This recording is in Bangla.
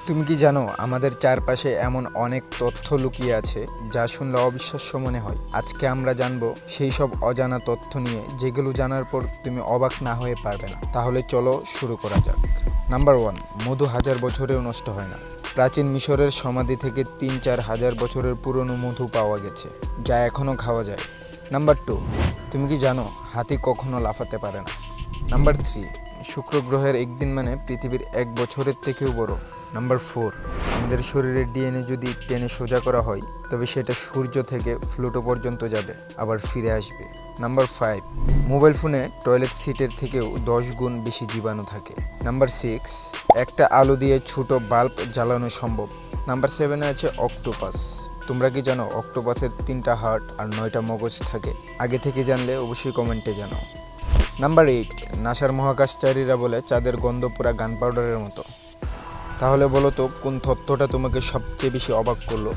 তুমি কি জানো আমাদের চারপাশে এমন অনেক তথ্য লুকিয়ে আছে যা শুনলে অবিশ্বাস্য মনে হয়। আজকে আমরা জানবো সেই সব অজানা তথ্য নিয়ে যেগুলো জানার পর তুমি অবাক না হয়ে পারবে না। তাহলে চলো শুরু করা যাক। নাম্বার 1, মধু 1000 বছরেও নষ্ট হয় না। প্রাচীন মিশরের সমাধি থেকে 3-4 হাজার বছরের পুরনো মধু পাওয়া গেছে, যা এখনও খাওয়া যায়। নাম্বার 2, তুমি কি জানো হাতি কখনো লাফাতে পারে না। নাম্বার 3, শুক্র গ্রহের একদিন মানে পৃথিবীর 1 বছরের থেকেও বড়। নাম্বার 4, আমাদের শরীরের ডিএনএ যদি টেনে সোজা করা হয় তবে সেটা সূর্য থেকে প্লুটো পর্যন্ত যাবে, আবার ফিরে আসবে। নাম্বার 5, মোবাইল ফোনে টয়লেট সিটের থেকেও 10 গুণ বেশি জীবাণু থাকে। নাম্বার 6, একটা আলো দিয়ে ছোট বাল্ব জ্বালানো সম্ভব। নাম্বার 7 আছে অক্টোপাস। তোমরা কি জানো অক্টোপাসের 3টা হার্ট আর 9টা মগজ থাকে? আগে থেকে জানলে অবশ্যই কমেন্টে জানাও। নাম্বার 8, নাসার মহাকাশচারীরা বলে চাঁদের গন্ধ পুরা গান পাউডারের মতো। তাহলে বলো তো কোন তথ্যটা তোমাকে সবচেয়ে বেশি অবাক করলো?